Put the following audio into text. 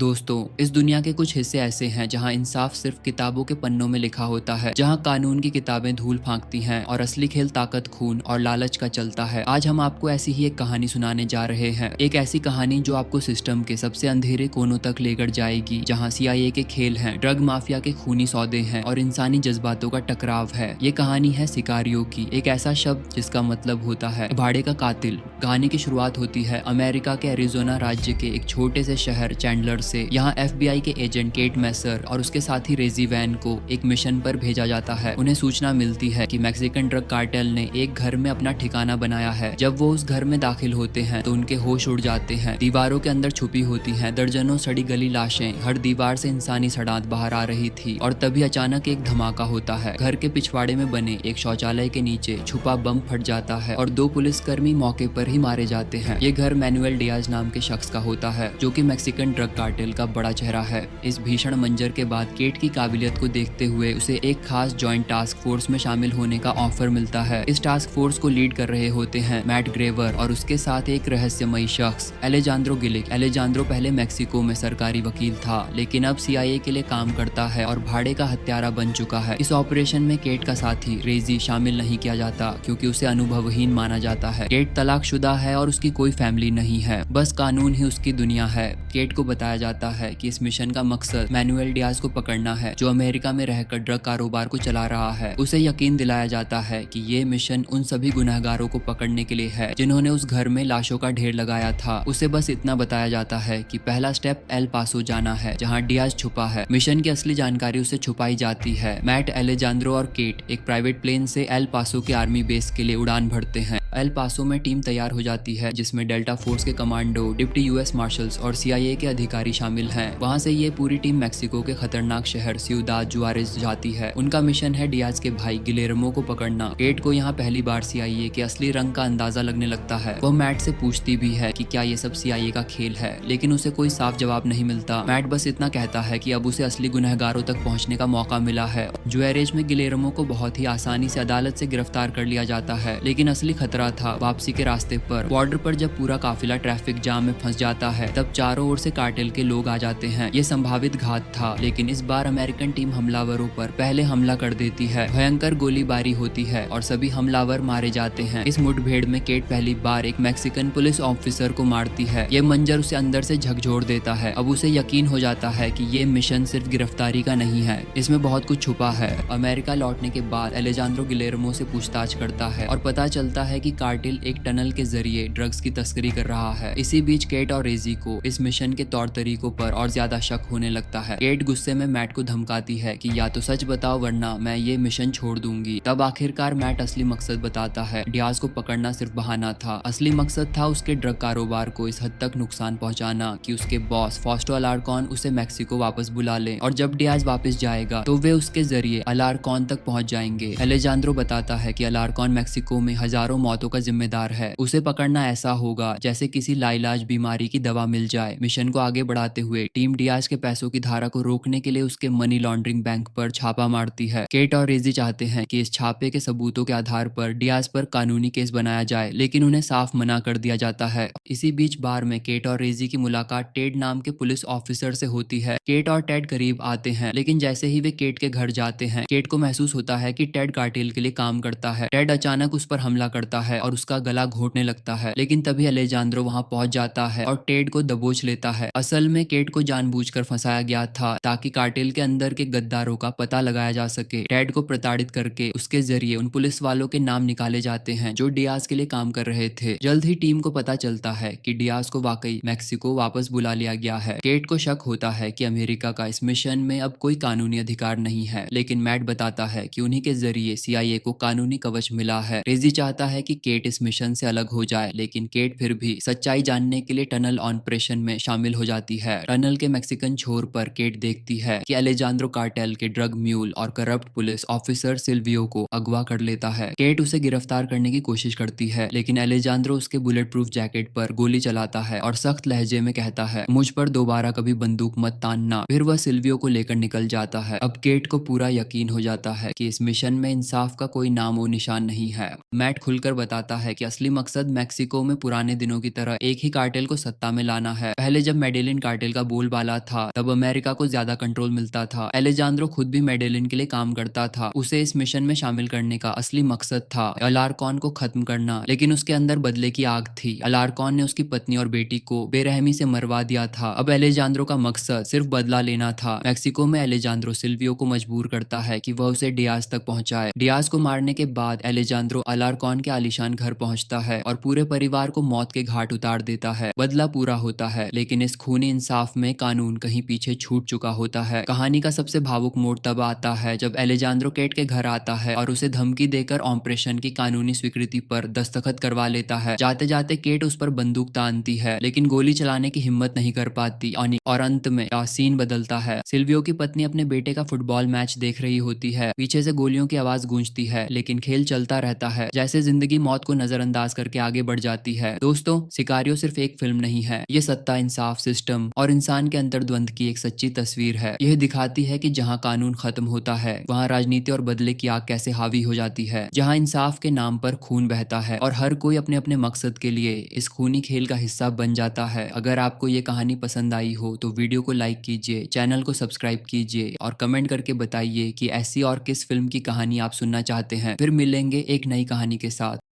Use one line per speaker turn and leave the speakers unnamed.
दोस्तों, इस दुनिया के कुछ हिस्से ऐसे हैं जहां इंसाफ सिर्फ किताबों के पन्नों में लिखा होता है, जहां कानून की किताबें धूल फांकती हैं और असली खेल ताकत, खून और लालच का चलता है। आज हम आपको ऐसी ही एक कहानी सुनाने जा रहे हैं, एक ऐसी कहानी जो आपको सिस्टम के सबसे अंधेरे कोनों तक लेकर जाएगी, जहां CIA के खेल हैं, ड्रग माफिया के खूनी सौदे हैं और इंसानी जज्बातों का टकराव है। ये कहानी है सिकारियो की, एक ऐसा शब्द जिसका मतलब होता है भाड़े का कातिल। कहानी की शुरुआत होती है अमेरिका के एरिजोना राज्य के एक छोटे से शहर चैंडलर से। यहाँ FBI के एजेंट केट मैसर और उसके साथी रेजी वैन को एक मिशन पर भेजा जाता है। उन्हें सूचना मिलती है कि मैक्सिकन ड्रग कार्टेल ने एक घर में अपना ठिकाना बनाया है। जब वो उस घर में दाखिल होते हैं तो उनके होश उड़ जाते हैं। दीवारों के अंदर छुपी होती हैं दर्जनों सड़ी गली लाशें, हर दीवार से इंसानी सड़ांत बाहर आ रही थी। और तभी अचानक एक धमाका होता है। घर के पिछवाड़े में बने एक शौचालय के नीचे छुपा बम फट जाता है और 2 पुलिसकर्मी मौके पर ही मारे जाते हैं। ये घर मैनुएल डियाज नाम के शख्स का होता है, जो कि मैक्सिकन ड्रग कार्टेल का बड़ा चेहरा है। इस भीषण मंजर के बाद केट की काबिलियत को देखते हुए उसे एक खास जॉइंट टास्क फोर्स में शामिल होने का ऑफर मिलता है। इस टास्क फोर्स को लीड कर रहे होते हैं मैट ग्रेवर और उसके साथ एक रहस्यमयी शख्स एलेजांद्रो गिलिक। एलेजांद्रो पहले मैक्सिको में सरकारी वकील था, लेकिन अब CIA के लिए काम करता है और भाड़े का हत्यारा बन चुका है। इस ऑपरेशन में केट का साथी रेजी शामिल नहीं किया जाता, क्योंकि उसे अनुभवहीन माना जाता है। केट तलाकशुदा है और उसकी कोई फैमिली नहीं है, बस कानून ही उसकी दुनिया है। केट को बताया जाता है कि इस मिशन का मकसद मैनुएल डियाज को पकड़ना है, जो अमेरिका में रहकर ड्रग कारोबार को चला रहा है। उसे यकीन दिलाया जाता है कि ये मिशन उन सभी गुनहगारों को पकड़ने के लिए है जिन्होंने उस घर में लाशों का ढेर लगाया था। उसे बस इतना बताया जाता है कि पहला स्टेप एल पासो जाना है, जहाँ डियाज छुपा है। मिशन की असली जानकारी उसे छुपाई जाती है। मैट, एलेजांद्रो और केट एक प्राइवेट प्लेन से एल पासो के आर्मी बेस के लिए उड़ान भरते हैं। एल पासो में टीम तैयार हो जाती है, जिसमें डेल्टा फोर्स के कमांडो, डिप्टी US मार्शल्स और CIA के अधिकारी शामिल हैं। वहां से ये पूरी टीम मैक्सिको के खतरनाक शहर सिउदाद जुआरेज जाती है। उनका मिशन है डियाज के भाई गिलेर्मो को पकड़ना। केट को यहाँ पहली बार CIA के असली रंग का अंदाजा लगने लगता है। वो मैट से पूछती भी है कि क्या ये सब CIA का खेल है, लेकिन उसे कोई साफ जवाब नहीं मिलता। मैट बस इतना कहता है कि अब उसे असली गुनहगारों तक पहुंचने का मौका मिला है। जुआरेज में गिलेर्मो को बहुत ही आसानी से अदालत से गिरफ्तार कर लिया जाता है, लेकिन असली खतरा था वापसी के रास्ते पर। बॉर्डर पर जब पूरा काफिला ट्रैफिक जाम में फंस जाता है, तब चारों ओर से कार्टेल के लोग आ जाते हैं। ये संभावित घात था, लेकिन इस बार अमेरिकन टीम हमलावरों पर पहले हमला कर देती है। भयंकर गोलीबारी होती है और सभी हमलावर मारे जाते हैं। इस मुठभेड़ में केट पहली बार एक मैक्सिकन पुलिस ऑफिसर को मारती है। ये मंजर उसे अंदर से झकझोर देता है। अब उसे यकीन हो जाता है कि ये मिशन सिर्फ गिरफ्तारी का नहीं है, इसमें बहुत कुछ छुपा है। अमेरिका लौटने के बाद एलेजांद्रो गिलेर्मो से पूछताछ करता है और पता चलता है कि कार्टेल एक टनल के जरिए ड्रग्स की तस्करी कर रहा है। इसी बीच केट और रेजी को इस मिशन के तौर तरीकों पर और ज्यादा शक होने लगता है। केट गुस्से में मैट को धमकाती है कि या तो सच बताओ वरना मैं ये मिशन छोड़ दूंगी। तब आखिरकार मैट असली मकसद बताता है। डियाज को पकड़ना सिर्फ बहाना था, असली मकसद था उसके ड्रग कारोबार को इस हद तक नुकसान पहुंचाना कि उसके बॉस फॉस्टो अलार्कॉन उसे मैक्सिको वापस बुला ले, और जब डियाज वापस जाएगा तो वे उसके जरिए अलार्कॉन तक पहुंच जाएंगे। एलेजांद्रो बताता है कि अलार्कॉन मैक्सिको में हजारों मौतों का जिम्मेदार है। उसे पकड़ना ऐसा होगा जैसे किसी लाइलाज बीमारी की दवा मिल जाए। मिशन को आगे बढ़ाते हुए टीम डियाज के पैसों की धारा को रोकने के लिए उसके मनी लॉन्ड्रिंग बैंक पर छापा मारती है। केट और रेजी चाहते हैं कि इस छापे के सबूतों के आधार पर डियाज पर कानूनी केस बनाया जाए, लेकिन उन्हें साफ मना कर दिया जाता है। इसी बीच बार में केट और रेजी की मुलाकात टेड नाम के पुलिस ऑफिसर से होती है। केट और टेड करीब आते हैं, लेकिन जैसे ही वे केट के घर जाते हैं, केट को महसूस होता है कि टेड कार्टेल के लिए काम करता है। टेड अचानक उस पर हमला करता है और उसका गला घोटने लगता है, लेकिन तभी एलेजांद्रो वहां पहुंच जाता है और टेड को दबोच लेता है। असल में केट को जानबूझकर फंसाया गया था ताकि कार्टेल के अंदर के गद्दारों का पता लगाया जा सके। टेड को प्रताड़ित करके उसके जरिए उन पुलिस वालों के नाम निकाले जाते हैं जो डियाज के लिए काम कर रहे थे। जल्द ही टीम को पता चलता है कि डियाज को वाकई मैक्सिको वापस बुला लिया गया है। केट को शक होता है कि अमेरिका का इस मिशन में अब कोई कानूनी अधिकार नहीं है, लेकिन मैट बताता है कि उन्हीं के जरिए CIA को कानूनी कवच मिला है। रेजी चाहता है कि केट इस मिशन से अलग हो जाए, लेकिन केट फिर भी सच्चाई जानने के लिए टनल ऑपरेशन में शामिल हो जाती है। टनल के मैक्सिकन छोर पर केट देखती है कि एलेजांद्रो कार्टेल के ड्रग म्यूल और करप्ट पुलिस ऑफिसर सिल्वियो को अगवा कर लेता है। केट उसे गिरफ्तार करने की कोशिश करती है, लेकिन एलेजांद्रो उसके बुलेट प्रूफ जैकेट पर गोली चलाता है और सख्त लहजे में कहता है, मुझ पर दोबारा कभी बंदूक मत तानना। फिर वह सिल्वियो को लेकर निकल जाता है। अब केट को पूरा यकीन हो जाता है कि इस मिशन में इंसाफ का कोई नामो निशान नहीं है। मैट खुलकर बताता है कि असली मकसद मेक्सिको में पुराने दिनों की तरह एक ही कार्टेल को सत्ता में लाना है। पहले जब मेडेलिन कार्टेल का बोलबाला था तब अमेरिका को ज्यादा कंट्रोल मिलता था। एलेजांद्रो खुद भी मेडेलिन के लिए काम करता था। उसे इस मिशन में शामिल करने का असली मकसद था अलारकॉन को खत्म करना, लेकिन उसके अंदर बदले की आग थी। अलारकॉन ने उसकी पत्नी और बेटी को बेरहमी से मरवा दिया था। अब एलेजांद्रो का मकसद सिर्फ बदला लेना था। मेक्सिको में एलेजांद्रो सिल्वियो को मजबूर करता है कि वह उसे डियाज तक पहुंचाए। डियाज को मारने के बाद एलेजांद्रो अलारकॉन के आलीशान घर पहुंचता है और पूरे परिवार को मौत के घाट उतार देता है। बदला पूरा होता है, लेकिन इस खूनी इंसाफ में कानून कहीं पीछे छूट चुका होता है। कहानी का सबसे भावुक मोड़ तब आता है जब एलेजांद्रो केट के घर आता है और उसे धमकी देकर ऑपरेशन की कानूनी स्वीकृति पर दस्तखत करवा लेता है। जाते जाते केट उस पर बंदूक तानती है, लेकिन गोली चलाने की हिम्मत नहीं कर पाती और अंत में सीन बदलता है। सिल्वियो की पत्नी अपने बेटे का फुटबॉल मैच देख रही होती है। पीछे से गोलियों की आवाज गूंजती है, लेकिन खेल चलता रहता है जैसे जिंदगी मौत को नजरअंदाज करके आगे बढ़ जाती है। दोस्तों, सिकारियो सिर्फ एक फिल्म नहीं है, ये सत्ता, इंसाफ, सिस्टम और इंसान के अंतर्द्वंद की एक सच्ची तस्वीर है। यह दिखाती है कि जहाँ कानून खत्म होता है वहाँ राजनीति और बदले की आग कैसे हावी हो जाती है, जहाँ इंसाफ के नाम पर खून बहता है और हर कोई अपने अपने मकसद के लिए इस खूनी खेल का हिस्सा बन जाता है। अगर आपको ये कहानी पसंद आई हो तो वीडियो को लाइक कीजिए, चैनल को सब्सक्राइब कीजिए और कमेंट करके बताइए कि ऐसी और किस फिल्म की कहानी आप सुनना चाहते हैं। फिर मिलेंगे एक नई कहानी के साथ।